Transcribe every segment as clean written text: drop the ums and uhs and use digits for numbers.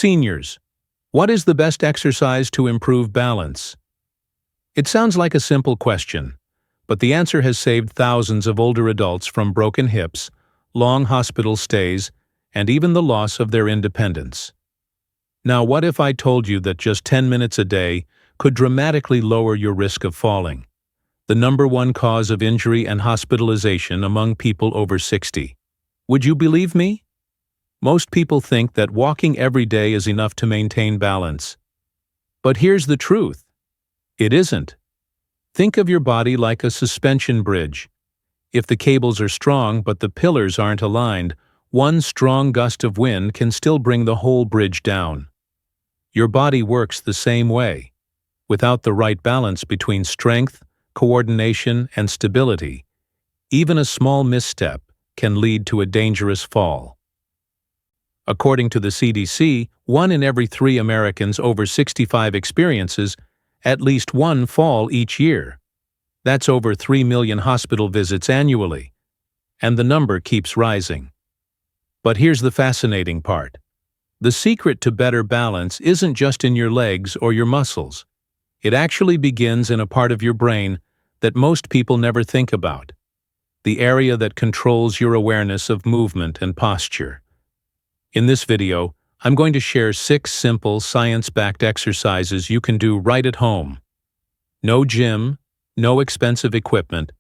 Seniors, what is the best exercise to improve balance? It sounds like a simple question, but the answer has saved thousands of older adults from broken hips, long hospital stays, and even the loss of their independence. Now, what if I told you that just 10 minutes a day could dramatically lower your risk of falling, the #1 cause of injury and hospitalization among people over 60? Would you believe me? Most people think that walking every day is enough to maintain balance. But here's the truth. It isn't. Think of your body like a suspension bridge. If the cables are strong but the pillars aren't aligned, one strong gust of wind can still bring the whole bridge down. Your body works the same way. Without the right balance between strength, coordination, and stability, even a small misstep can lead to a dangerous fall. According to the CDC, 1 in every 3 Americans over 65 experiences at least one fall each year. That's over 3 million hospital visits annually, and the number keeps rising. But here's the fascinating part. The secret to better balance isn't just in your legs or your muscles. It actually begins in a part of your brain that most people never think about, the area that controls your awareness of movement and posture. In this video, I'm going to share 6 simple, science-backed exercises you can do right at home. No gym, no expensive equipment,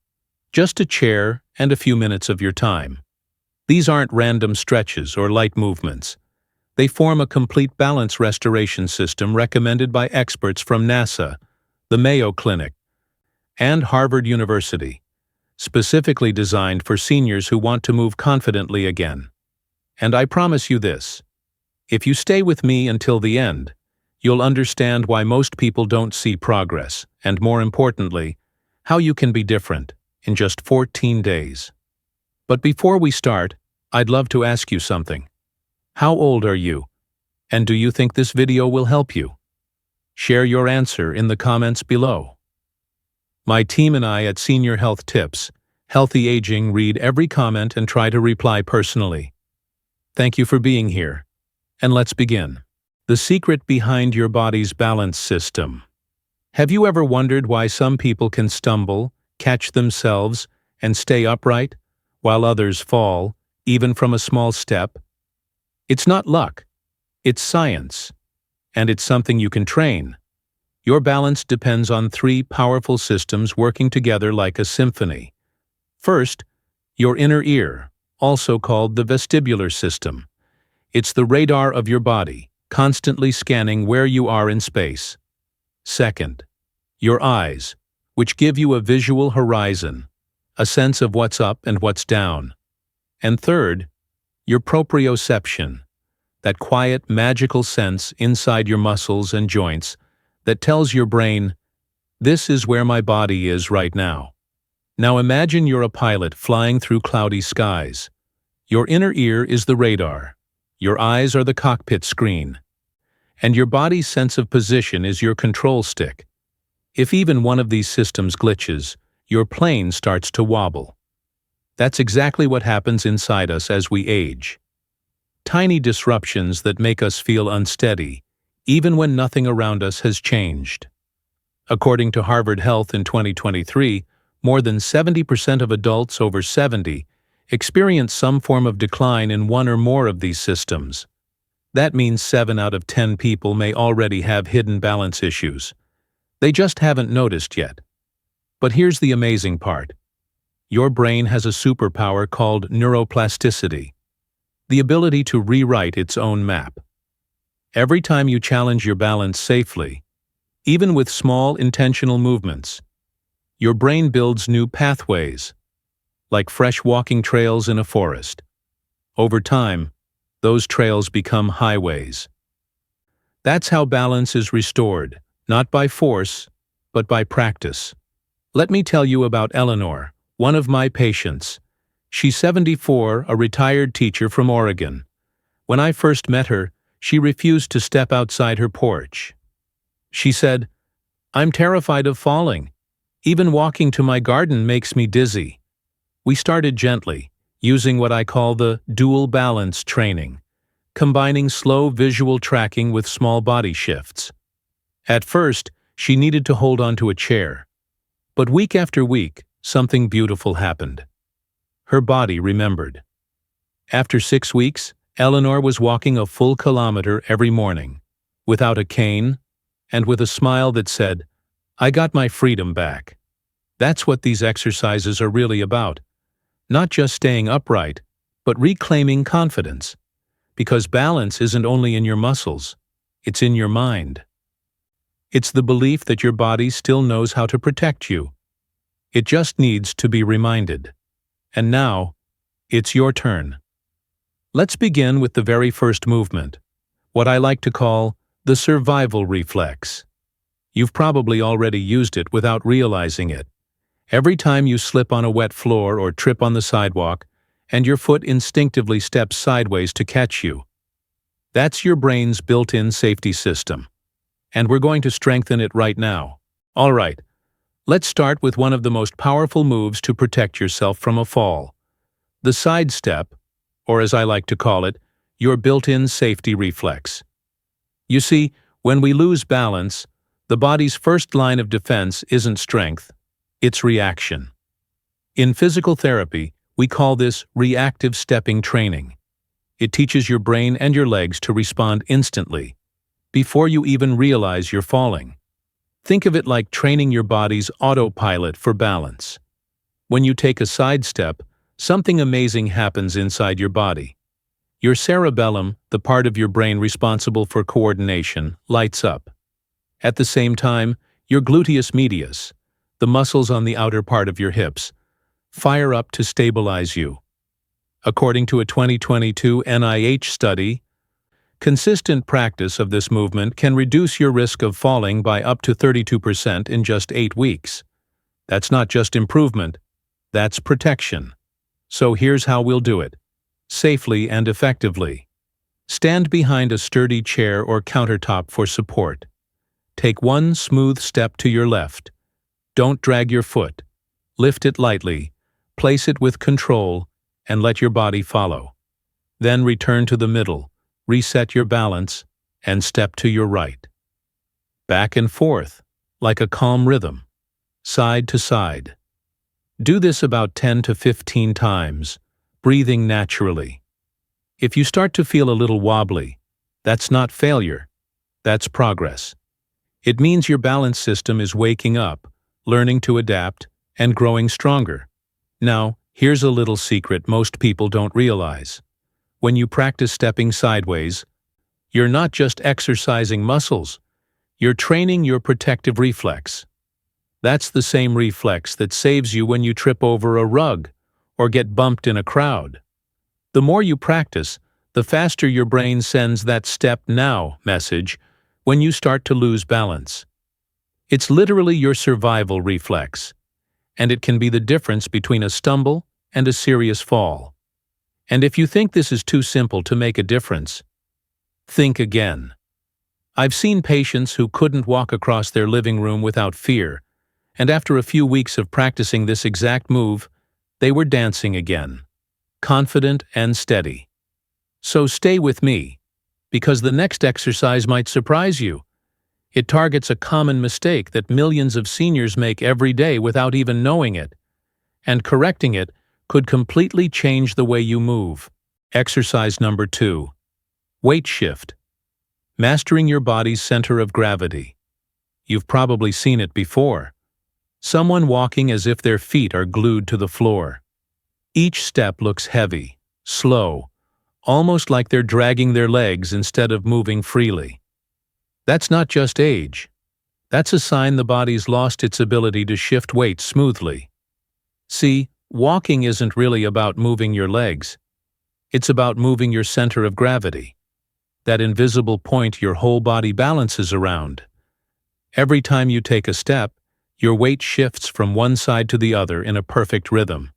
just a chair and a few minutes of your time. These aren't random stretches or light movements. They form a complete balance restoration system recommended by experts from NASA, the Mayo Clinic, and Harvard University, specifically designed for seniors who want to move confidently again. And I promise you this, if you stay with me until the end, you'll understand why most people don't see progress, and more importantly, how you can be different in just 14 days. But before we start, I'd love to ask you something. How old are you? And do you think this video will help you? Share your answer in the comments below. My team and I at Senior Health Tips, Healthy Aging read every comment and try to reply personally. Thank you for being here. And let's begin. The secret behind your body's balance system. Have you ever wondered why some people can stumble, catch themselves, and stay upright, while others fall, even from a small step? It's not luck. It's science. And it's something you can train. Your balance depends on 3 powerful systems working together like a symphony. First, your inner ear, also called the vestibular system. It's the radar of your body, constantly scanning where you are in space. Second, your eyes, which give you a visual horizon, a sense of what's up and what's down. And third, your proprioception, that quiet, magical sense inside your muscles and joints that tells your brain, this is where my body is right now. Now imagine you're a pilot flying through cloudy skies. Your inner ear is the radar, your eyes are the cockpit screen, and your body's sense of position is your control stick. If even one of these systems glitches, your plane starts to wobble. That's exactly what happens inside us as we age. Tiny disruptions that make us feel unsteady, even when nothing around us has changed. According to Harvard Health in 2023, more than 70% of adults over 70 experience some form of decline in one or more of these systems. That means 7 out of 10 people may already have hidden balance issues. They just haven't noticed yet. But here's the amazing part. Your brain has a superpower called neuroplasticity, the ability to rewrite its own map. Every time you challenge your balance safely, even with small intentional movements, your brain builds new pathways, like fresh walking trails in a forest. Over time, those trails become highways. That's how balance is restored, not by force, but by practice. Let me tell you about Eleanor, one of my patients. She's 74, a retired teacher from Oregon. When I first met her, she refused to step outside her porch. She said, "I'm terrified of falling. Even walking to my garden makes me dizzy." We started gently, using what I call the dual balance training. combining slow visual tracking with small body shifts. At first, she needed to hold onto a chair. But week after week, something beautiful happened. Her body remembered. After 6 weeks, Eleanor was walking a full kilometer every morning, without a cane, and with a smile that said, "I got my freedom back." That's what these exercises are really about. Not just staying upright, but reclaiming confidence. Because balance isn't only in your muscles, it's in your mind. It's the belief that your body still knows how to protect you. It just needs to be reminded. And now, it's your turn. Let's begin with the very first movement, what I like to call the survival reflex. You've probably already used it without realizing it. Every time you slip on a wet floor or trip on the sidewalk, and your foot instinctively steps sideways to catch you. That's your brain's built-in safety system. And we're going to strengthen it right now. All right, let's start with one of the most powerful moves to protect yourself from a fall. The side step, or as I like to call it, your built-in safety reflex. You see, when we lose balance, the body's first line of defense isn't strength, it's reaction. In physical therapy, we call this reactive stepping training. It teaches your brain and your legs to respond instantly, before you even realize you're falling. Think of it like training your body's autopilot for balance. When you take a side step, something amazing happens inside your body. Your cerebellum, the part of your brain responsible for coordination, lights up. At the same time, your gluteus medius, the muscles on the outer part of your hips, fire up to stabilize you. According to a 2022 NIH study, consistent practice of this movement can reduce your risk of falling by up to 32% in just 8 weeks. That's not just improvement, that's protection. So here's how we'll do it, safely and effectively. Stand behind a sturdy chair or countertop for support. Take one smooth step to your left. Don't drag your foot. Lift it lightly, place it with control, and let your body follow. Then return to the middle, reset your balance, and step to your right. Back and forth, like a calm rhythm, side to side. Do this about 10 to 15 times, breathing naturally. If you start to feel a little wobbly, that's not failure, that's progress. It means your balance system is waking up, learning to adapt, and growing stronger. Now, here's a little secret most people don't realize. When you practice stepping sideways, you're not just exercising muscles, you're training your protective reflex. That's the same reflex that saves you when you trip over a rug or get bumped in a crowd. The more you practice, the faster your brain sends that "step now" message when you start to lose balance. It's literally your survival reflex, and it can be the difference between a stumble and a serious fall. And if you think this is too simple to make a difference, think again. I've seen patients who couldn't walk across their living room without fear, and after a few weeks of practicing this exact move, they were dancing again, confident and steady. So stay with me, because the next exercise might surprise you. It targets a common mistake that millions of seniors make every day without even knowing it, and correcting it could completely change the way you move. Exercise number 2. Weight shift. Mastering your body's center of gravity. You've probably seen it before. Someone walking as if their feet are glued to the floor. Each step looks heavy, slow, almost like they're dragging their legs instead of moving freely. That's not just age. That's a sign the body's lost its ability to shift weight smoothly. See, walking isn't really about moving your legs. It's about moving your center of gravity, that invisible point your whole body balances around. Every time you take a step, your weight shifts from one side to the other in a perfect rhythm.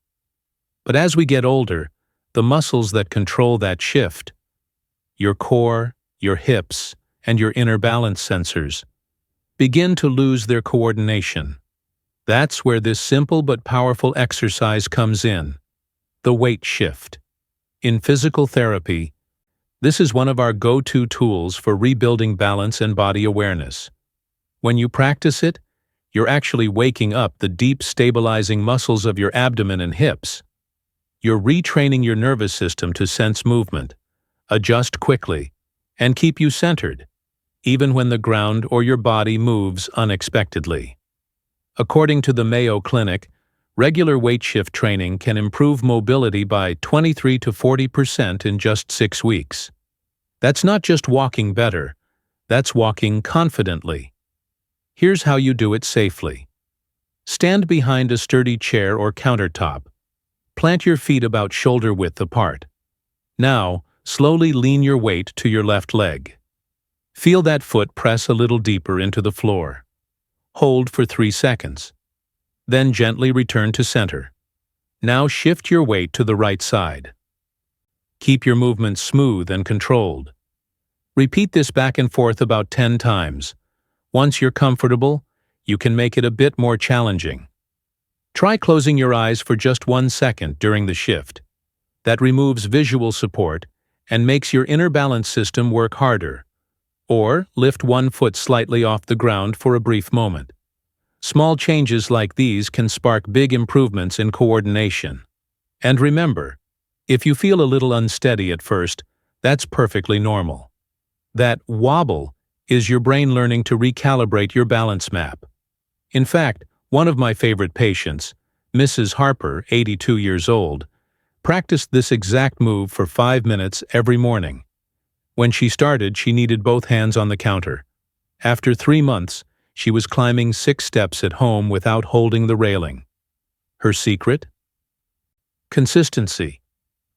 But as we get older, the muscles that control that shift, your core, your hips, and your inner balance sensors, begin to lose their coordination. That's where this simple but powerful exercise comes in, the weight shift. In physical therapy, This is one of our go-to tools for rebuilding balance and body awareness. When you practice it, you're actually waking up the deep stabilizing muscles of your abdomen and hips. You're retraining your nervous system to sense movement, adjust quickly, and keep you centered, even when the ground or your body moves unexpectedly. According to the Mayo Clinic, regular weight shift training can improve mobility by 23 to 40% in just 6 weeks. That's not just walking better, that's walking confidently. Here's how you do it safely. Stand behind a sturdy chair or countertop. Plant your feet about shoulder width apart. Now, slowly lean your weight to your left leg. Feel that foot press a little deeper into the floor. Hold for 3 seconds. Then gently return to center. Now shift your weight to the right side. Keep your movements smooth and controlled. Repeat this back and forth about 10 times. Once you're comfortable, you can make it a bit more challenging. Try closing your eyes for just 1 second during the shift. That removes visual support and makes your inner balance system work harder. Or lift one foot slightly off the ground for a brief moment. Small changes like these can spark big improvements in coordination. And remember, if you feel a little unsteady at first, that's perfectly normal. That wobble is your brain learning to recalibrate your balance map. In fact, one of my favorite patients, Mrs. Harper, 82 years old, practiced this exact move for 5 minutes every morning. When she started, she needed both hands on the counter. After 3 months, she was climbing 6 steps at home without holding the railing. Her secret? Consistency.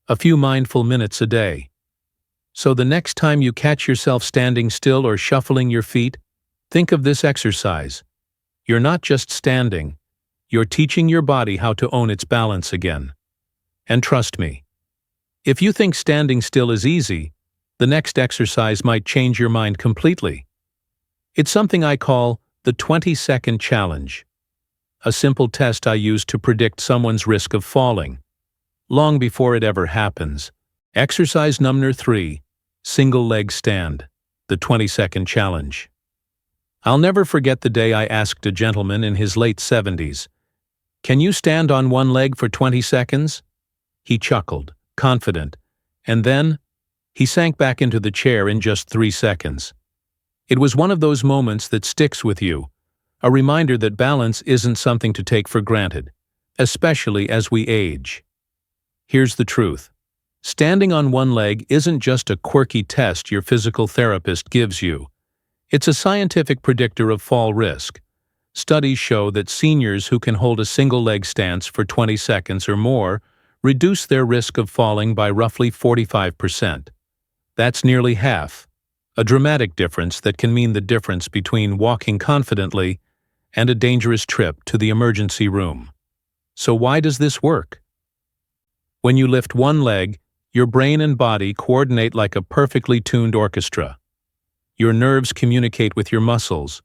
A few mindful minutes a day. So the next time you catch yourself standing still or shuffling your feet, think of this exercise. You're not just standing, you're teaching your body how to own its balance again. And trust me, if you think standing still is easy, the next exercise might change your mind completely. It's something I call the 20-second challenge, a simple test I use to predict someone's risk of falling, long before it ever happens. Exercise number 3, single leg stand, the 20-second challenge. I'll never forget the day I asked a gentleman in his late 70s, "Can you stand on one leg for 20 seconds?" He chuckled, confident, and then he sank back into the chair in just 3 seconds. It was one of those moments that sticks with you, a reminder that balance isn't something to take for granted, especially as we age. Here's the truth. Standing on one leg isn't just a quirky test your physical therapist gives you. It's a scientific predictor of fall risk. Studies show that seniors who can hold a single leg stance for 20 seconds or more reduce their risk of falling by roughly 45%. That's nearly half, a dramatic difference that can mean the difference between walking confidently and a dangerous trip to the emergency room. So why does this work? When you lift one leg, your brain and body coordinate like a perfectly tuned orchestra. Your nerves communicate with your muscles,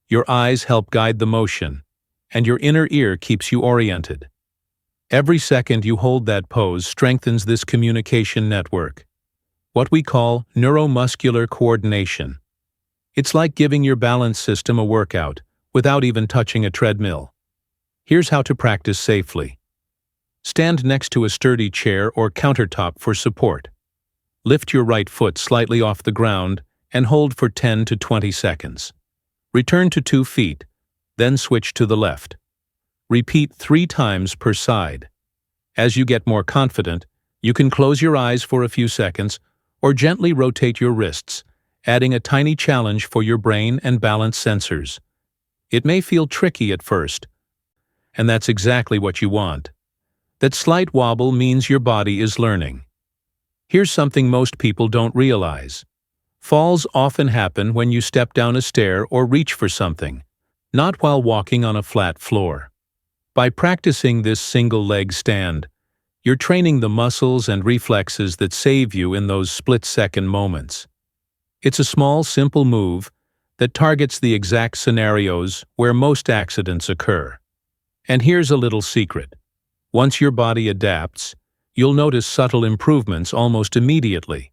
your eyes help guide the motion, and your inner ear keeps you oriented. Every second you hold that pose strengthens this communication network, what we call neuromuscular coordination. It's like giving your balance system a workout without even touching a treadmill. Here's how to practice safely. Stand next to a sturdy chair or countertop for support. Lift your right foot slightly off the ground and hold for 10 to 20 seconds. Return to 2 feet, then switch to the left. Repeat 3 times per side. As you get more confident, you can close your eyes for a few seconds or gently rotate your wrists, adding a tiny challenge for your brain and balance sensors. It may feel tricky at first, and that's exactly what you want. That slight wobble means your body is learning. Here's something most people don't realize. Falls often happen when you step down a stair or reach for something, not while walking on a flat floor. By practicing this single-leg stand, you're training the muscles and reflexes that save you in those split-second moments. It's a small, simple move that targets the exact scenarios where most accidents occur. And here's a little secret. Once your body adapts, you'll notice subtle improvements almost immediately.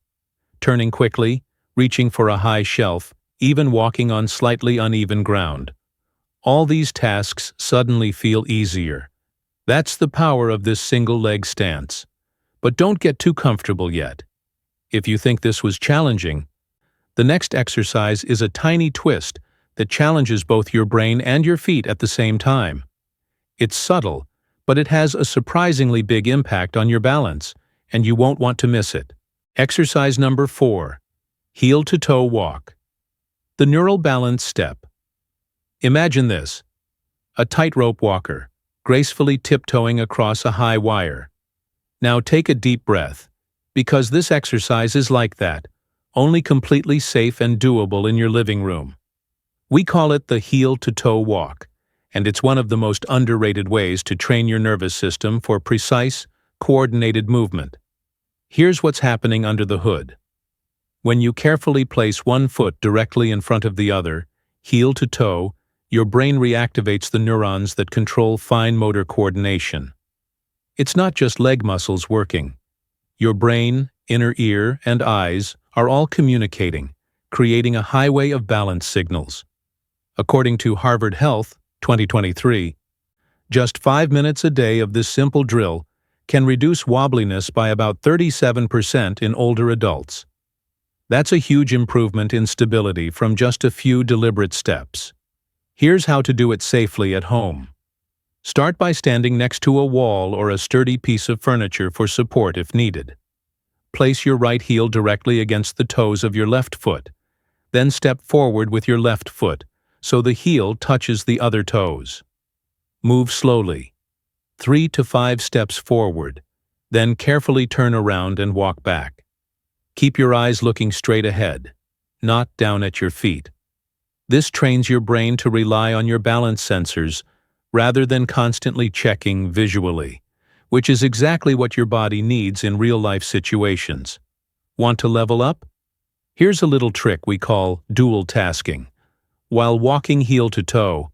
turning quickly, reaching for a high shelf, even walking on slightly uneven ground. All these tasks suddenly feel easier. That's the power of this single leg stance. But don't get too comfortable yet. If you think this was challenging, the next exercise is a tiny twist that challenges both your brain and your feet at the same time. It's subtle, but it has a surprisingly big impact on your balance, and you won't want to miss it. Exercise number 4. Heel-to-toe walk. The neural balance step. Imagine this: a tightrope walker, gracefully tiptoeing across a high wire. Now take a deep breath, because this exercise is like that, only completely safe and doable in your living room. We call it the heel-to-toe walk, and it's one of the most underrated ways to train your nervous system for precise, coordinated movement. Here's what's happening under the hood. When you carefully place one foot directly in front of the other, heel to toe, your brain reactivates the neurons that control fine motor coordination. It's not just leg muscles working. Your brain, inner ear, and eyes are all communicating, creating a highway of balance signals. According to Harvard Health, 2023, just 5 minutes a day of this simple drill can reduce wobbliness by about 37% in older adults. That's a huge improvement in stability from just a few deliberate steps. Here's how to do it safely at home. Start by standing next to a wall or a sturdy piece of furniture for support if needed. Place your right heel directly against the toes of your left foot. Then step forward with your left foot, so the heel touches the other toes. Move slowly, 3 to 5 steps forward, then carefully turn around and walk back. Keep your eyes looking straight ahead, not down at your feet. This trains your brain to rely on your balance sensors rather than constantly checking visually, which is exactly what your body needs in real-life situations. Want to level up? Here's a little trick we call dual tasking. While walking heel to toe,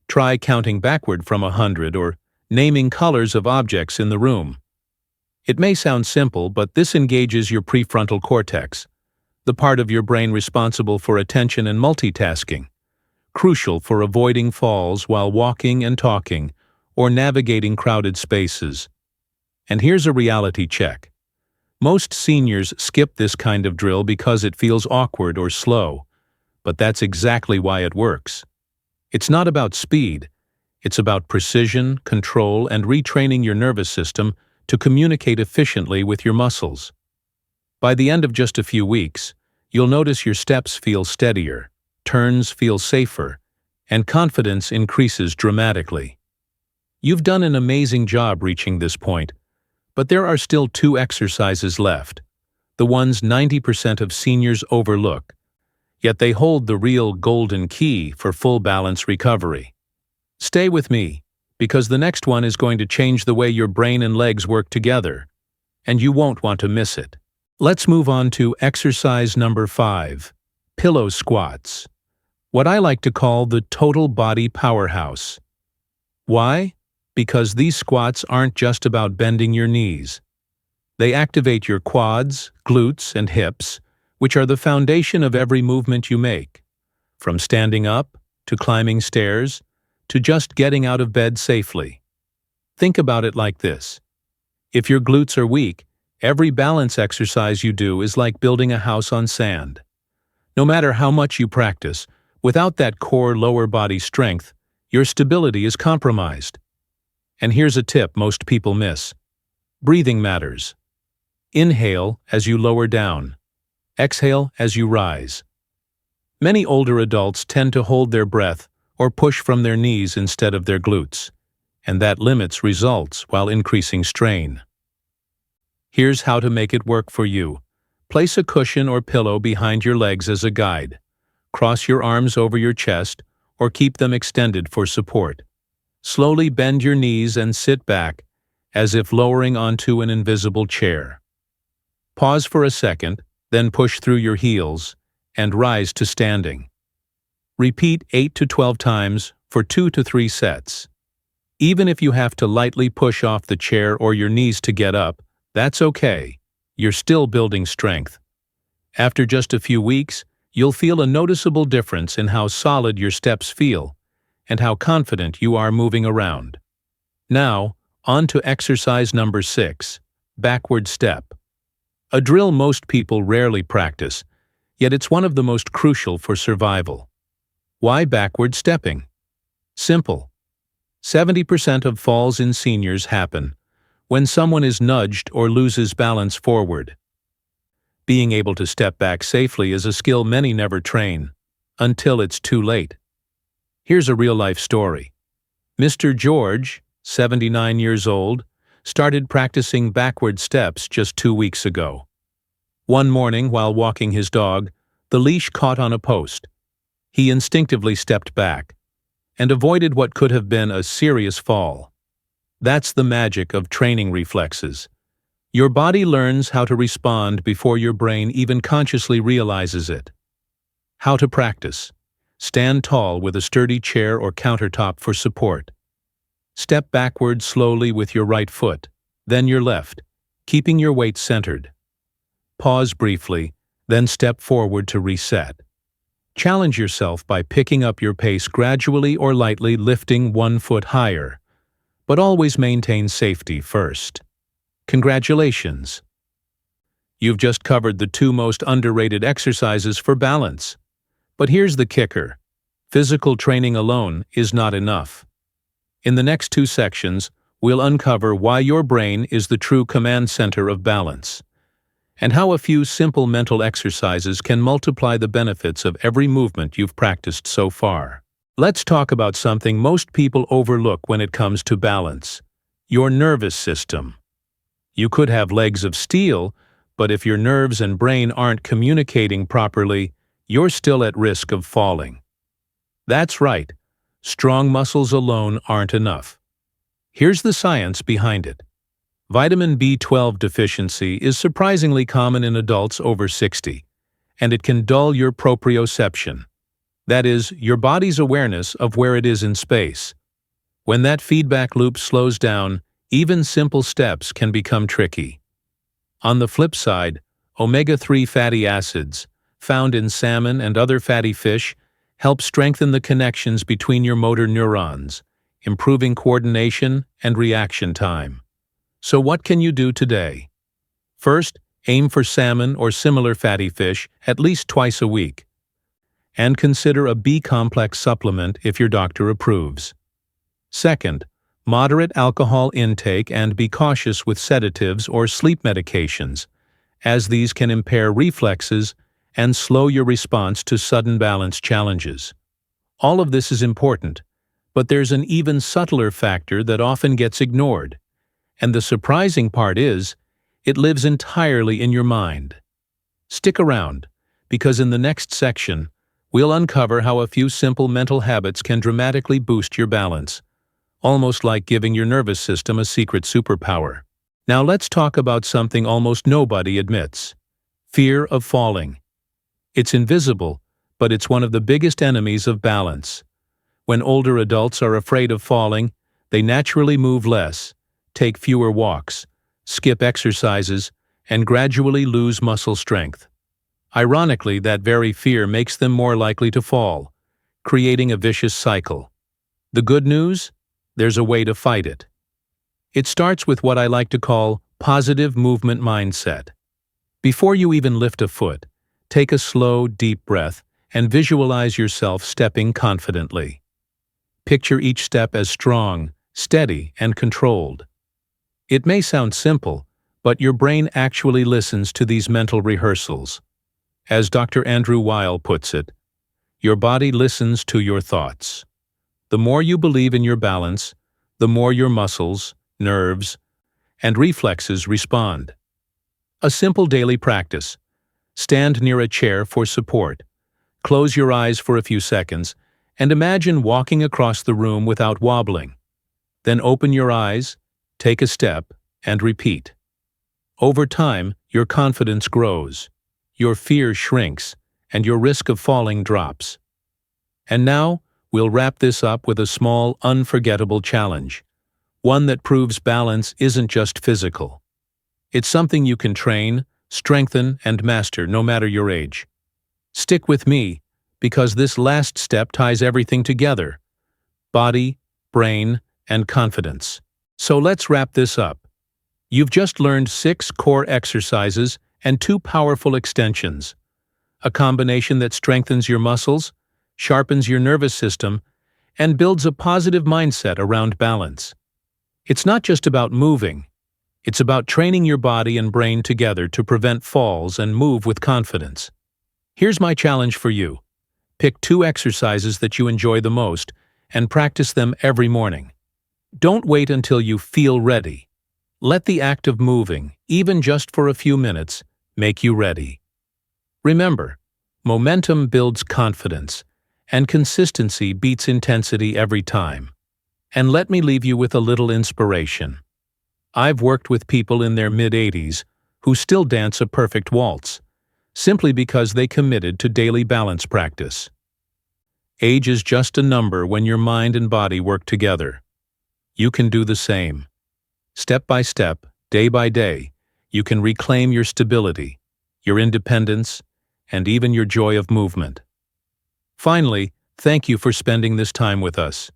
try counting backward from 100 or naming colors of objects in the room. It may sound simple, but this engages your prefrontal cortex, the part of your brain responsible for attention and multitasking, crucial for avoiding falls while walking and talking or navigating crowded spaces. And here's a reality check. Most seniors skip this kind of drill because it feels awkward or slow, but that's exactly why it works. It's not about speed. It's about precision, control, and retraining your nervous system to communicate efficiently with your muscles. By the end of just a few weeks, you'll notice your steps feel steadier, turns feel safer, and confidence increases dramatically. You've done an amazing job reaching this point, but there are still 2 exercises left, the ones 90% of seniors overlook, yet they hold the real golden key for full balance recovery. Stay with me, because the next one is going to change the way your brain and legs work together, and you won't want to miss it. Let's move on to exercise number 5, pillow squats, what I like to call the total body powerhouse. Why? Because these squats aren't just about bending your knees. They activate your quads, glutes, and hips, which are the foundation of every movement you make, from standing up, to climbing stairs, to just getting out of bed safely. Think about it like this. If your glutes are weak, every balance exercise you do is like building a house on sand. No matter how much you practice, without that core lower body strength, your stability is compromised. And here's a tip most people miss. Breathing matters. Inhale as you lower down. Exhale as you rise. Many older adults tend to hold their breath or push from their knees instead of their glutes, and that limits results while increasing strain. Here's how to make it work for you. Place a cushion or pillow behind your legs as a guide. Cross your arms over your chest or keep them extended for support. Slowly bend your knees and sit back, as if lowering onto an invisible chair. Pause for a second, then push through your heels, and rise to standing. Repeat 8 to 12 times for 2 to 3 sets. Even if you have to lightly push off the chair or your knees to get up, that's okay. You're still building strength. After just a few weeks, you'll feel a noticeable difference in how solid your steps feel and how confident you are moving around. Now, on to exercise number 6, backward step. A drill most people rarely practice, yet it's one of the most crucial for survival. Why backward stepping? Simple. 70% of falls in seniors happen when someone is nudged or loses balance forward. Being able to step back safely is a skill many never train, until it's too late. Here's a real-life story. Mr. George, 79 years old, started practicing backward steps just 2 weeks ago. One morning, while walking his dog, the leash caught on a post. He instinctively stepped back and avoided what could have been a serious fall. That's the magic of training reflexes. Your body learns how to respond before your brain even consciously realizes it. How to practice. Stand tall with a sturdy chair or countertop for support. Step backward slowly with your right foot, then your left, keeping your weight centered. Pause briefly, then step forward to reset. Challenge yourself by picking up your pace gradually or lightly, lifting one foot higher, but always maintain safety first. Congratulations! You've just covered the 2 most underrated exercises for balance. But here's the kicker. Physical training alone is not enough. In the next 2 sections, we'll uncover why your brain is the true command center of balance, and how a few simple mental exercises can multiply the benefits of every movement you've practiced so far. Let's talk about something most people overlook when it comes to balance: your nervous system. You could have legs of steel, but if your nerves and brain aren't communicating properly, you're still at risk of falling. That's right, strong muscles alone aren't enough. Here's the science behind it. Vitamin B12 deficiency is surprisingly common in adults over 60, and it can dull your proprioception. That is, your body's awareness of where it is in space. When that feedback loop slows down, even simple steps can become tricky. On the flip side, omega-3 fatty acids, found in salmon and other fatty fish, help strengthen the connections between your motor neurons, improving coordination and reaction time. So what can you do today? First, aim for salmon or similar fatty fish at least twice a week. And consider a B-complex supplement if your doctor approves. Second, moderate alcohol intake and be cautious with sedatives or sleep medications, as these can impair reflexes and slow your response to sudden balance challenges. All of this is important, but there's an even subtler factor that often gets ignored. And the surprising part is, it lives entirely in your mind. Stick around, because in the next section, we'll uncover how a few simple mental habits can dramatically boost your balance, almost like giving your nervous system a secret superpower. Now let's talk about something almost nobody admits: fear of falling. It's invisible, but it's one of the biggest enemies of balance. When older adults are afraid of falling, they naturally move less, take fewer walks, skip exercises, and gradually lose muscle strength. Ironically, that very fear makes them more likely to fall, creating a vicious cycle. The good news? There's a way to fight it. It starts with what I like to call positive movement mindset. Before you even lift a foot, take a slow, deep breath and visualize yourself stepping confidently. Picture each step as strong, steady, and controlled. It may sound simple, but your brain actually listens to these mental rehearsals. As Dr. Andrew Weil puts it, your body listens to your thoughts. The more you believe in your balance, the more your muscles, nerves, and reflexes respond. A simple daily practice. Stand near a chair for support. Close your eyes for a few seconds and imagine walking across the room without wobbling. Then open your eyes, take a step, and repeat. Over time, your confidence grows, your fear shrinks, and your risk of falling drops. And now, we'll wrap this up with a small, unforgettable challenge, one that proves balance isn't just physical. It's something you can train, strengthen, and master no matter your age. Stick with me, because this last step ties everything together: body, brain, and confidence. So let's wrap this up. You've just learned 6 core exercises and 2 powerful extensions, a combination that strengthens your muscles, sharpens your nervous system, and builds a positive mindset around balance. It's not just about moving. It's about training your body and brain together to prevent falls and move with confidence. Here's my challenge for you. Pick 2 exercises that you enjoy the most and practice them every morning. Don't wait until you feel ready. Let the act of moving, even just for a few minutes, make you ready. Remember, momentum builds confidence, and consistency beats intensity every time. And let me leave you with a little inspiration. I've worked with people in their mid-80s who still dance a perfect waltz, simply because they committed to daily balance practice. Age is just a number when your mind and body work together. You can do the same. Step by step, day by day, you can reclaim your stability, your independence, and even your joy of movement. Finally, thank you for spending this time with us.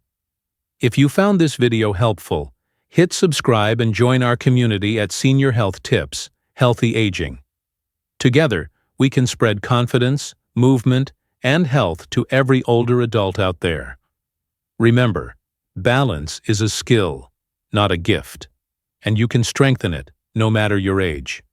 If you found this video helpful, hit subscribe and join our community at Senior Health Tips, Healthy Aging. Together, we can spread confidence, movement, and health to every older adult out there. Remember, balance is a skill, not a gift, and you can strengthen it no matter your age.